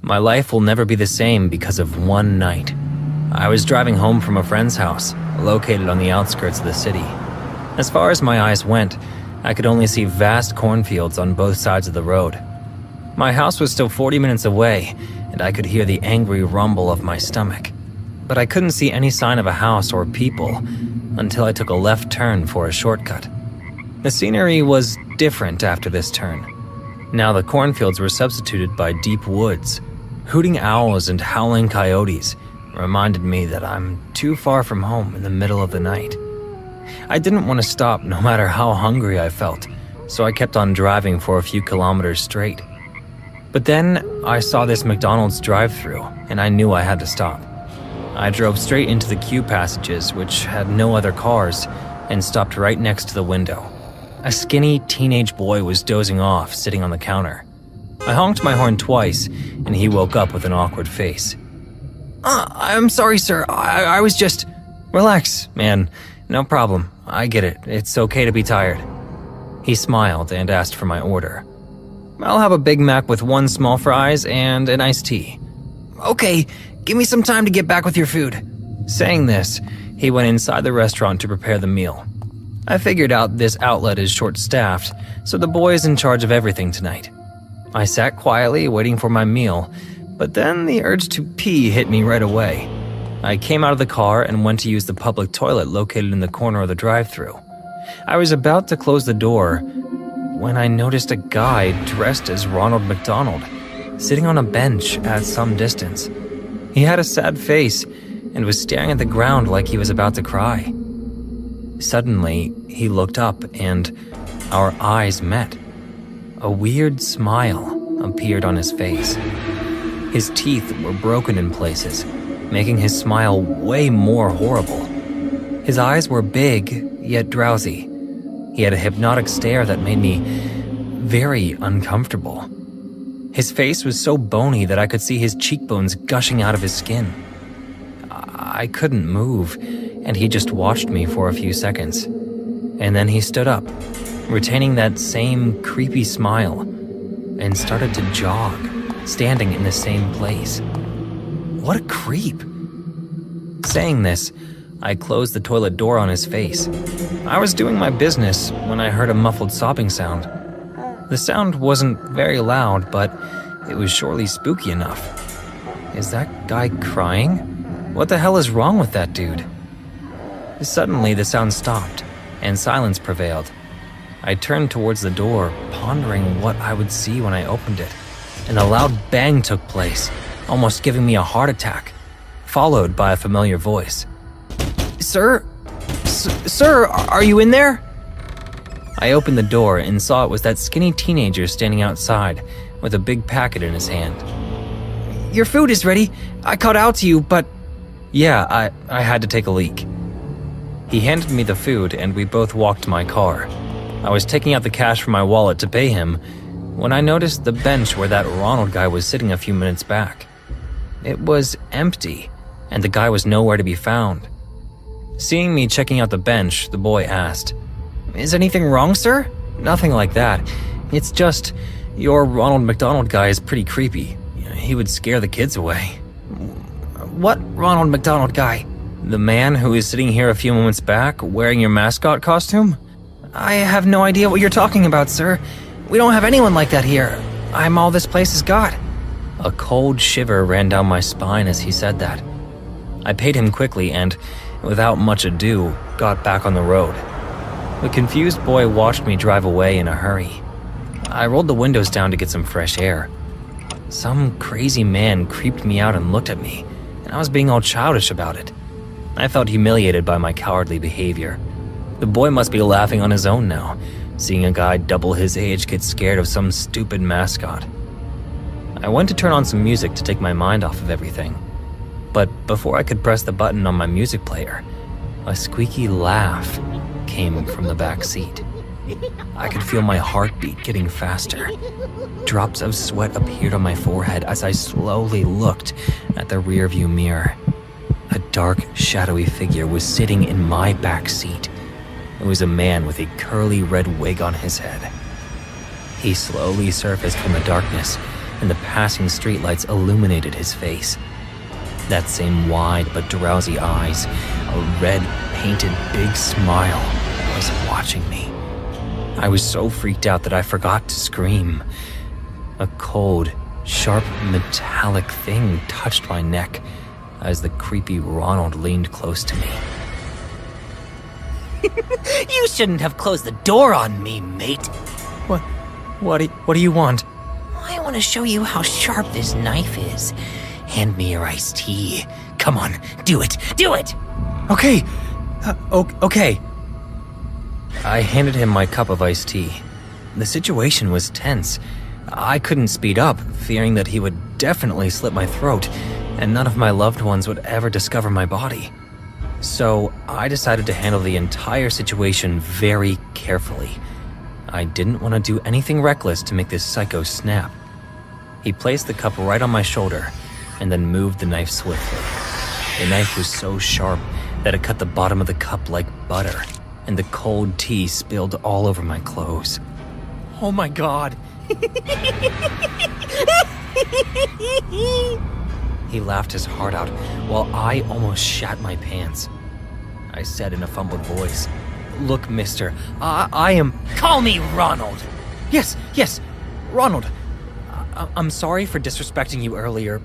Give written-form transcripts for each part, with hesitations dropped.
My life will never be the same because of one night. I was driving home from a friend's house, located on the outskirts of the city. As far as my eyes went, I could only see vast cornfields on both sides of the road. My house was still 40 minutes away, and I could hear the angry rumble of my stomach. But I couldn't see any sign of a house or people until I took a left turn for a shortcut. The scenery was different after this turn. Now the cornfields were substituted by deep woods. Hooting owls and howling coyotes reminded me that I'm too far from home in the middle of the night. I didn't want to stop no matter how hungry I felt, so I kept on driving for a few kilometers straight. But then I saw this Macdonald's drive-thru, and I knew I had to stop. I drove straight into the queue passages, which had no other cars, and stopped right next to the window. A skinny teenage boy was dozing off, sitting on the counter. I honked my horn twice, and he woke up with an awkward face. I'm sorry, sir. I was just... Relax, man. No problem. I get it. It's okay to be tired. He smiled and asked for my order. I'll have a Big Mac with 1 small fries and an iced tea. Okay, give me some time to get back with your food. Saying this, he went inside the restaurant to prepare the meal. I figured out this outlet is short-staffed, so the boy is in charge of everything tonight. I sat quietly waiting for my meal, but then the urge to pee hit me right away. I came out of the car and went to use the public toilet located in the corner of the drive-thru. I was about to close the door when I noticed a guy dressed as Ronald McDonald, sitting on a bench at some distance. He had a sad face and was staring at the ground like he was about to cry. Suddenly, he looked up and our eyes met. A weird smile appeared on his face. His teeth were broken in places, making his smile way more horrible. His eyes were big, yet drowsy. He had a hypnotic stare that made me very uncomfortable. His face was so bony that I could see his cheekbones gushing out of his skin. I couldn't move, and he just watched me for a few seconds. And then he stood up, retaining that same creepy smile, and started to jog, standing in the same place. What a creep. Saying this, I closed the toilet door on his face. I was doing my business when I heard a muffled sobbing sound. The sound wasn't very loud, but it was surely spooky enough. Is that guy crying? What the hell is wrong with that dude? Suddenly, the sound stopped, and silence prevailed. I turned towards the door, pondering what I would see when I opened it, and a loud bang took place, almost giving me a heart attack, followed by a familiar voice. Sir, are you in there? I opened the door and saw it was that skinny teenager standing outside with a big packet in his hand. Your food is ready. I called out to you, but... Yeah, I had to take a leak. He handed me the food and we both walked to my car. I was taking out the cash from my wallet to pay him when I noticed the bench where that Ronald guy was sitting a few minutes back. It was empty, and the guy was nowhere to be found. Seeing me checking out the bench, the boy asked, Is anything wrong, sir? Nothing like that. It's just, your Ronald McDonald guy is pretty creepy. He would scare the kids away. What Ronald McDonald guy? The man who is sitting here a few moments back wearing your mascot costume? I have no idea what you're talking about, sir. We don't have anyone like that here. I'm all this place has got. A cold shiver ran down my spine as he said that. I paid him quickly and, without much ado, got back on the road. The confused boy watched me drive away in a hurry. I rolled the windows down to get some fresh air. Some crazy man creeped me out and looked at me, and I was being all childish about it. I felt humiliated by my cowardly behavior. The boy must be laughing on his own now, seeing a guy double his age get scared of some stupid mascot. I went to turn on some music to take my mind off of everything. But before I could press the button on my music player, a squeaky laugh came from the back seat. I could feel my heartbeat getting faster. Drops of sweat appeared on my forehead as I slowly looked at the rearview mirror. A dark, shadowy figure was sitting in my back seat. It was a man with a curly red wig on his head. He slowly surfaced from the darkness and the passing streetlights illuminated his face. That same wide but drowsy eyes, a red, painted big smile, was watching me. I was so freaked out that I forgot to scream. A cold, sharp, metallic thing touched my neck as the creepy Ronald leaned close to me. You shouldn't have closed the door on me, mate. What do you want? I want to show you how sharp this knife is. Hand me your iced tea. Come on, do it, do it! Okay, okay. I handed him my cup of iced tea. The situation was tense. I couldn't speed up, fearing that he would definitely slit my throat, and none of my loved ones would ever discover my body. So I decided to handle the entire situation very carefully. I didn't want to do anything reckless to make this psycho snap. He placed the cup right on my shoulder and then moved the knife swiftly. The knife was so sharp that it cut the bottom of the cup like butter, and the cold tea spilled all over my clothes. Oh my God. He laughed his heart out while I almost shat my pants. I said in a fumbled voice, "Look, mister, I am..." Call me Ronald! Yes, Ronald. I'm sorry for disrespecting you earlier.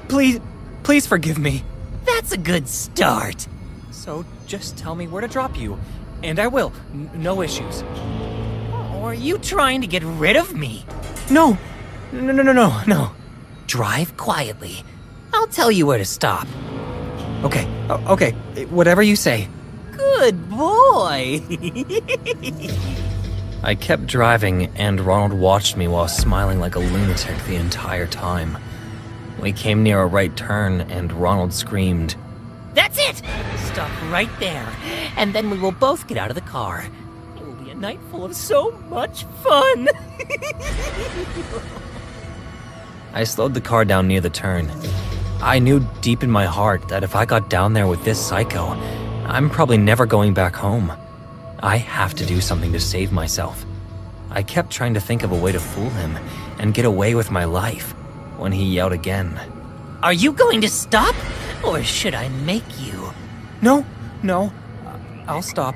Please forgive me. That's a good start. So just tell me where to drop you, and I will. No issues. Or are you trying to get rid of me? No. Drive quietly. I'll tell you where to stop. Okay, whatever you say. Good boy! I kept driving, and Ronald watched me while smiling like a lunatic the entire time. We came near a right turn, and Ronald screamed, That's it! Stop right there, and then we will both get out of the car. It will be a night full of so much fun! I slowed the car down near the turn. I knew deep in my heart that if I got down there with this psycho, I'm probably never going back home. I have to do something to save myself. I kept trying to think of a way to fool him and get away with my life when he yelled again. Are you going to stop? Or should I make you? No, I'll stop.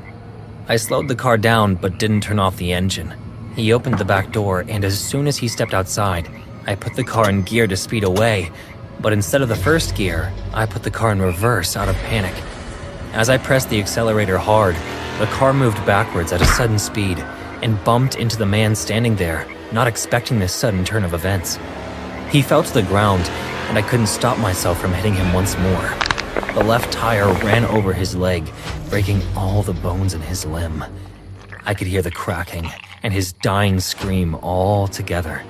I slowed the car down but didn't turn off the engine. He opened the back door, and as soon as he stepped outside, I put the car in gear to speed away, but instead of the first gear, I put the car in reverse out of panic. As I pressed the accelerator hard, the car moved backwards at a sudden speed and bumped into the man standing there, not expecting this sudden turn of events. He fell to the ground, and I couldn't stop myself from hitting him once more. The left tire ran over his leg, breaking all the bones in his limb. I could hear the cracking and his dying scream all together.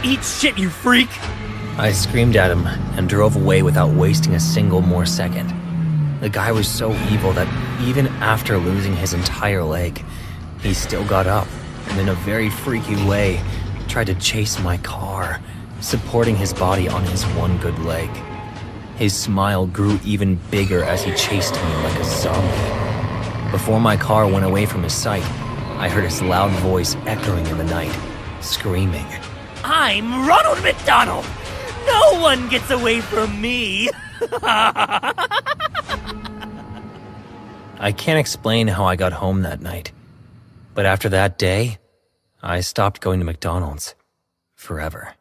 Eat shit, you freak! I screamed at him and drove away without wasting a single more second. The guy was so evil that even after losing his entire leg, he still got up and in a very freaky way tried to chase my car, supporting his body on his one good leg. His smile grew even bigger as he chased me like a zombie. Before my car went away from his sight, I heard his loud voice echoing in the night, screaming, I'm Ronald Macdonald! No one gets away from me! I can't explain how I got home that night, but after that day, I stopped going to Macdonald's forever.